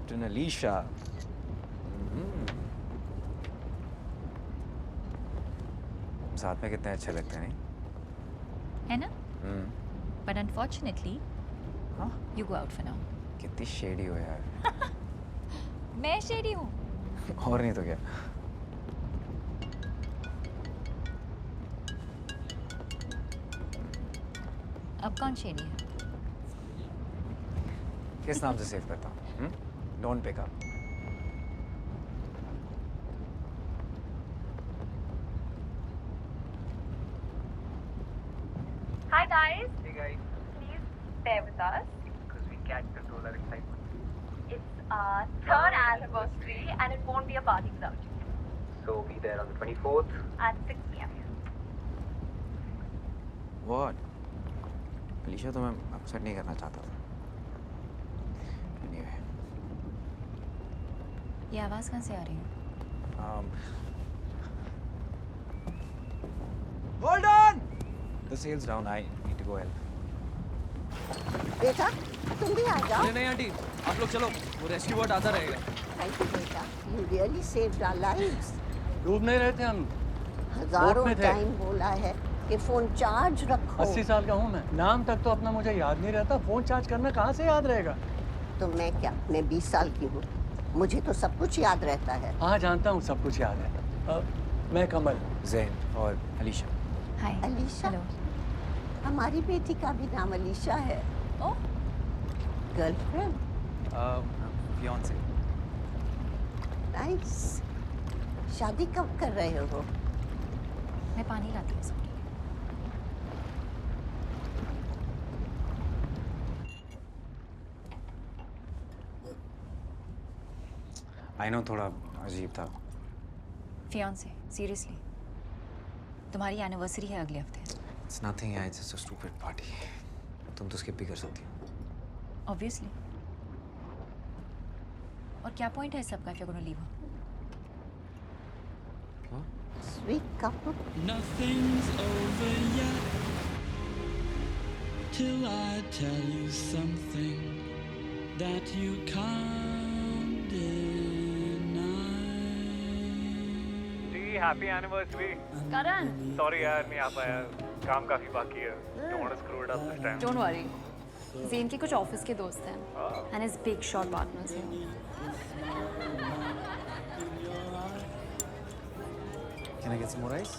Captain Alisha. साथ में कितने अच्छे लगते हैं, नहीं? है ना? But unfortunately, हाँ? you go out for now. कितनी शेडी हो यार। मैं शेडी हूँ। और नहीं तो क्या। अब कौन शेडी है? किस नाम से सेव करता हूँ? Don't pick up. Hi guys, Hey guys, please stay with us. because we can't control our excitement. It's our third anniversary and it won't be a party without you. So be there on the 24th. At 6 p.m. What? Alisha तो मैं upset नहीं करना चाहता था। Anyway. ये आवाज़ कहाँ से आ रही है? Hold on! The sale's down. I need to go help. बेटा तुम भी आ जाओ। नहीं आंटी, आप लोग चलो, वो रेस्क्यू बोट आता रहेगा। थैंक यू बेटा, you really saved our lives. डूब नहीं रहे थे हम। हजारों बोट में थे। टाइम बोला है कि फोन चार्ज रखो। 80 साल का हूँ मैं, नाम तक तो अपना मुझे याद नहीं रहता, फोन चार्ज करना कहाँ से याद रहेगा? तो मैं क्या, मैं 20 साल की हूँ, मुझे तो सब कुछ याद रहता है। हाँ जानता हूँ, सब कुछ याद है। मैं कमल। ज़ैन और अलीशा। हाय। अलीशा? हेलो। हमारी बेटी का भी नाम अलीशा है। ओह, गर्लफ्रेंड? Fiancé. नाइस। शादी कब कर रहे हो? मैं पानी लाती हूँ। I know थोड़ा अजीब था। Fiance, seriously. तुम्हारी एनिवर्सरी है अगले हफ्ते। It's nothing, yeah, it's just a stupid party. तुम तो skip भी कर सकती हो। Obviously. और क्या पॉइंट है इस सब का if you're gonna leave her? Sweet couple. Nothing's over yet till I tell you something that you can't deny. जी हैप्पी एनिवर्सरी। Karan, सॉरी यार नहीं आ पाया, काम काफी बाकी है। Don't want to screw it up this time. don't worry. Zen के कुछ ऑफिस के दोस्त हैं and his big shot partners here. Can I get some more ice?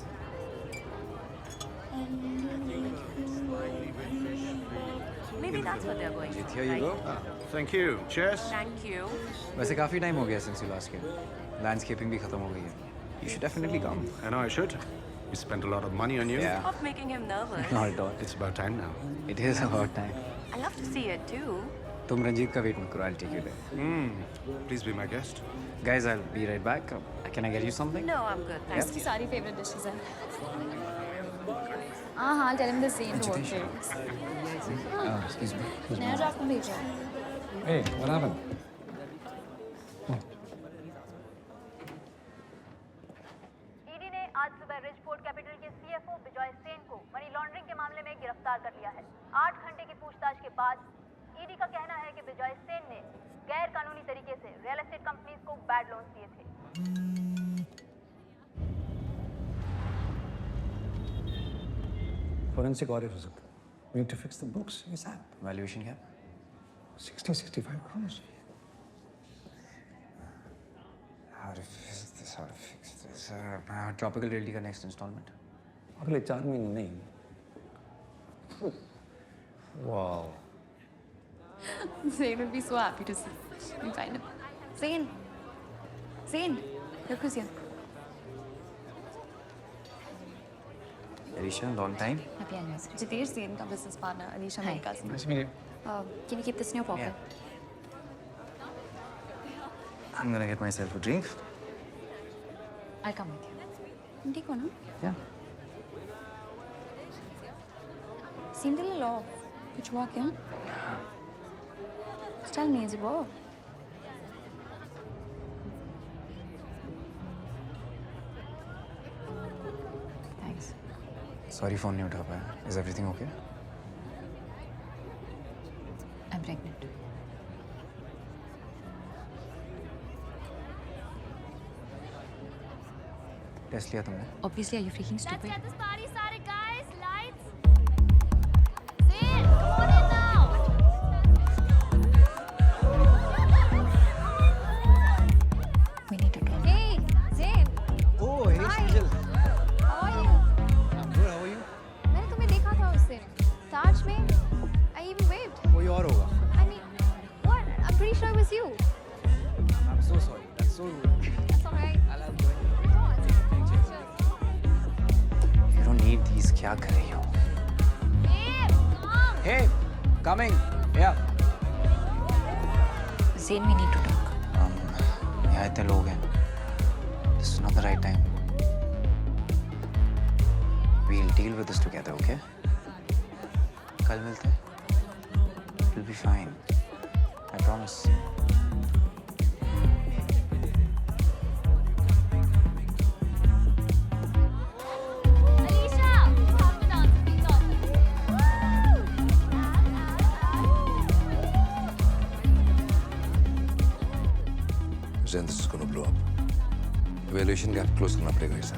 Maybe that's what they're going for. Here you go. Thank you. Cheers. Thank you. वैसे काफी time हो गया since you last came. Landscaping भी खत्म हो गई है. You should definitely come. I know I should. We spent a lot of money on you. Yeah. Stop making him nervous. Not at all. It's about time now. It is about time. I love to see it too. तुम रंजीत का wait मत करो. I'll take you there. Please be my guest. Guys, I'll be right back. Can I get you something? No, I'm good. Thanks. Yeah. सारी favorite dishes हैं. हाँ, tell him the same to work here. Excuse me. नया draft में भेजा। Hey, what happened? ED ने आज सुबह रिचफोर्ड capital के सीएफओ विजय सेन को मनी लॉन्ड्रिंग के मामले में गिरफ्तार कर लिया है। 8 घंटे की पूछताछ के बाद ईडी का कहना है कि विजय सेन ने गैर कानूनी तरीके से रियल एस्टेट कंपनीज को बैड लोन्स दिए थे। Forensic audit हो सकता है. We need to fix the books. ASAP. Valuation क्या? 60-65 crores. How to fix this? How to fix this? Tropical Realty का next installment. अगले 4 महीने नहीं. Wow. Zain would be so happy to see you find him. Zain, look who's here. Alicia, long time. Happy anniversary. Jitesh Zain का business partner, Alisha Hi. my cousin. Nice to meet you. Can you keep this in your pocket? I'm gonna get myself a drink. I'll come with you. ठीक हो ना? Yeah. Seemed a little off. कुछ हुआ क्या? Just tell me, is it work? Thanks. Sorry, phone नहीं उठा पाया. Is everything okay? I'm pregnant. Test लिया तुमने? Obviously, are you freaking stupid? Let's get this party started, guys. Lights. Zain, come on in now. We need to talk. Hey, Zain. Oh, hey, Angel. How are you? I'm good. How are you? मैंने तुम्हें देखा था उस दिन ताज में. I even waved. कोई और होगा. I mean, what? I'm pretty sure it was you. I'm so sorry. That's so rude. That's alright. I'll join you. Come on. Cheers. You don't need these. क्या कर रही हो? Babe, come. Hey, coming. Yeah. Zain, we need to talk. यहाँ इतने लोग हैं. This is not the right time. We'll deal with this together, okay? कल मिलते हैं. It'll be fine. I promise. Alicia, you have to dance with me, dance. Then this is going to blow up. Valuation gap close करना पड़ेगा इसे.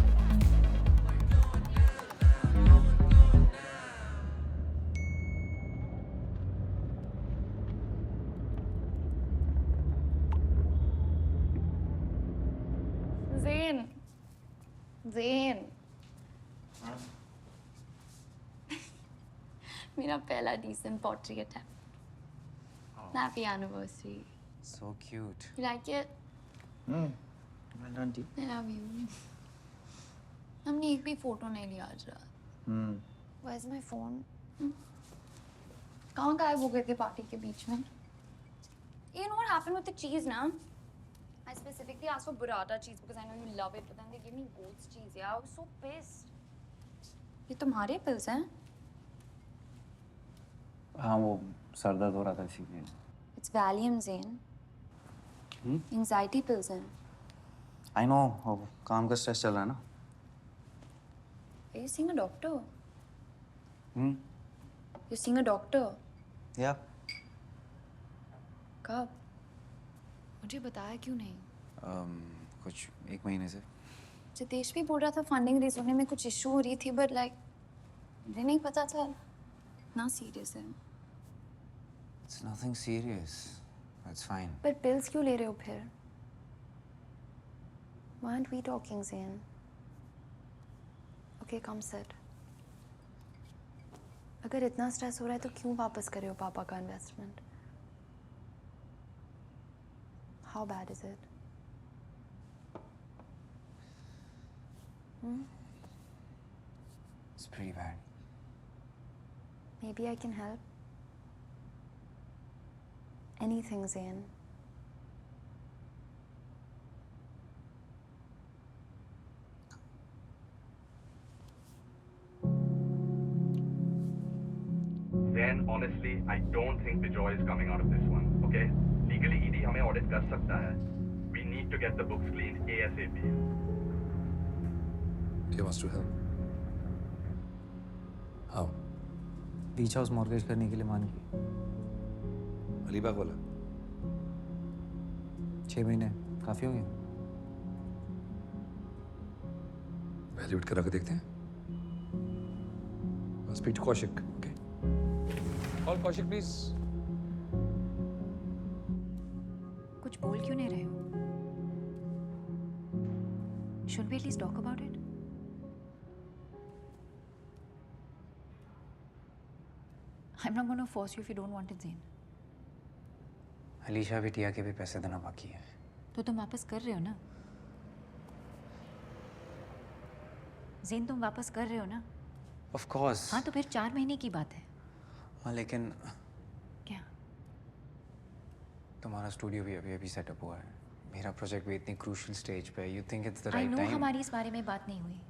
Zain. Zain. मेरा पहला decent pottery attempt. Happy anniversary. So cute. You like it? Well done, T. I love you. हमने एक भी photo नहीं लिया आज रात. Where's my phone? कहाँ गायब हो गए थे पार्टी के बीच में? You know what happened with the cheese, na? I specifically asked for burrata cheese because I know you love it, but then they gave me goat's cheese. Yeah, I was so pissed. ये तुम्हारे pills हैं? हाँ वो sir दर्द हो रहा था इसीलिए. It's Valium, Zain. Anxiety pills हैं. I know. अब काम का स्ट्रेस चल रहा है ना. Are you seeing a doctor? You're seeing a doctor? Yeah. कब? मुझे बताया क्यों नहीं? कुछ 1 महीने से. जितेश भी बोल रहा था फंडिंग रेज होने में कुछ इशू हो रही थी, बट लाइक मुझे नहीं पता था इतना सीरियस है. It's nothing serious. That's fine. पर पिल्स क्यों ले रहे हो फिर? Why aren't we talking, Zain? Okay, come sit. अगर इतना स्ट्रेस हो रहा है तो क्यों वापस कर रहे हो पापा का investment? How bad is it? It's pretty bad. Maybe I can help. Anything, Zain. Then honestly, I don't think Bijoy is coming out of this one. Okay? Legally, ED हमें audit कर सकता है. We need to get the books cleaned ASAP. He wants to help. How? Beach house mortgage करने के लिए मान गई. अलीबाग वाला. 6 महीने काफी हो गए. वैल्यूएट करा के देखते हैं. Speak to Kaushik. Okay. Call Kaushik, please. कुछ बोल क्यों नहीं रहे हो? Should we at least talk about it? I'm not going to force you if you don't want it, Zain. Alisha बिटिया के भी पैसे देना बाकी है. तो तुम वापस कर रहे हो ना? ज़ेन तुम वापस कर रहे हो ना? Of course. हाँ तो फिर 4 महीने की बात है. हाँ लेकिन क्या? तुम्हारा स्टूडियो भी अभी सेटअप हुआ है. मेरा प्रोजेक्ट भी इतनी क्रूशियल स्टेज पे है. You think it's the I right know time? हमारी इस बारे में बात नहीं हुई.